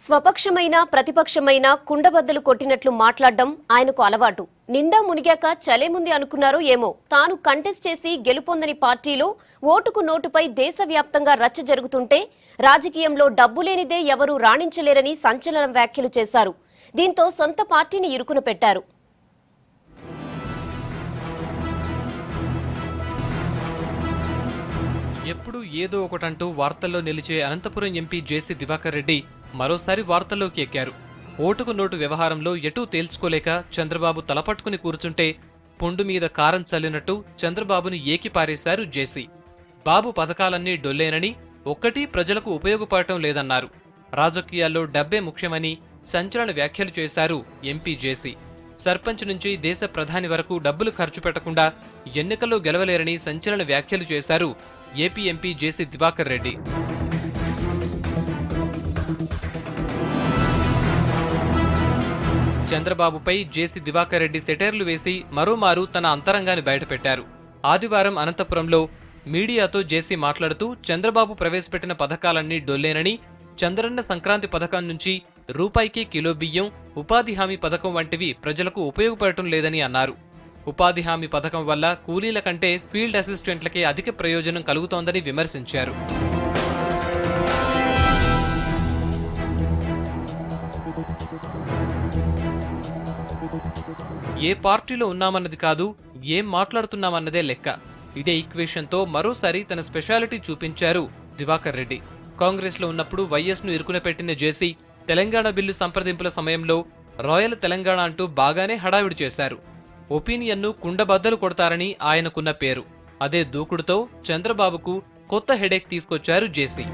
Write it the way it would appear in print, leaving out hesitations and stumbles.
స్వపక్షమైన ప్రతిపక్షమైన కుండబద్దలు కొట్టినట్లు మాట్లాడడం ఆయనకు అలవాటు. నిండా మునిగాక చలేముంది అనుకున్నారో ఏమో, తాను కంటెస్ట్ చేసి గెలుపొందని పార్టీలో ఓటుకు నోటుపై దేశవ్యాప్తంగా రచ్చ జరుగుతుంటే రాజకీయంలో డబ్బు లేనిదే ఎవరూ రాణించలేరని సంచలన వ్యాఖ్యలు చేశారు. దీంతో సొంత పార్టీని ఇరుకున పెట్టారు. ఎప్పుడు ఏదో ఒకటంటూ వార్తల్లో నిలిచే అనంతపురం ఎంపీ జేసీ దివాకర్ రెడ్డి మరోసారి వార్తల్లోకి ఎక్కారు. ఓటుకు నోటు వ్యవహారంలో ఎటూ తేల్చుకోలేక చంద్రబాబు తలపట్టుకుని కూర్చుంటే పుండు మీద కారం చల్లినట్టు చంద్రబాబుని ఏకిపారేశారు జేసీ. బాబు పథకాలన్నీ డొల్లేనని, ఒక్కటీ ప్రజలకు ఉపయోగపడటం లేదన్నారు. రాజకీయాల్లో డబ్బే ముఖ్యమని సంచలన వ్యాఖ్యలు చేశారు ఎంపీ జేసీ. సర్పంచ్ నుంచి దేశ ప్రధాని వరకు డబ్బులు ఖర్చు పెట్టకుండా ఎన్నికల్లో గెలవలేరని సంచలన వ్యాఖ్యలు చేశారు AP MP JC Diwakar Reddy. చంద్రబాబుపై జేసీ దివాకర్ రెడ్డి సెటైర్లు వేసి మరోమారు తన అంతరంగాన్ని బయటపెట్టారు. ఆదివారం అనంతపురంలో మీడియాతో జేసీ మాట్లాడుతూ చంద్రబాబు ప్రవేశపెట్టిన పథకాలన్నీ డొల్లేనని, చంద్రన్న సంక్రాంతి పథకం నుంచి రూపాయికి కిలో బియ్యం, ఉపాధి హామీ పథకం వంటివి ప్రజలకు ఉపయోగపడటం లేదని అన్నారు. ఉపాధి హామీ పథకం వల్ల కూలీల కంటే ఫీల్డ్ అసిస్టెంట్లకే అధిక ప్రయోజనం కలుగుతోందని విమర్శించారు. ఏ పార్టీలో ఉన్నామన్నది కాదు, ఏం మాట్లాడుతున్నామన్నదే లెక్క. ఇదే ఈక్వేషన్తో మరోసారి తన స్పెషాలిటీ చూపించారు దివాకర్ రెడ్డి. కాంగ్రెస్లో ఉన్నప్పుడు వైఎస్ను ఇరుకున పెట్టిన జేసీ తెలంగాణ బిల్లు సంప్రదింపుల సమయంలో రాయల్ తెలంగాణ అంటూ బాగానే హడావిడి చేశారు. ఒపీనియన్ను కుండబద్దలు కొడతారని ఆయనకున్న పేరు. అదే దూకుడుతో చంద్రబాబుకు కొత్త హెడేక్ తీసుకొచ్చారు జేసీ.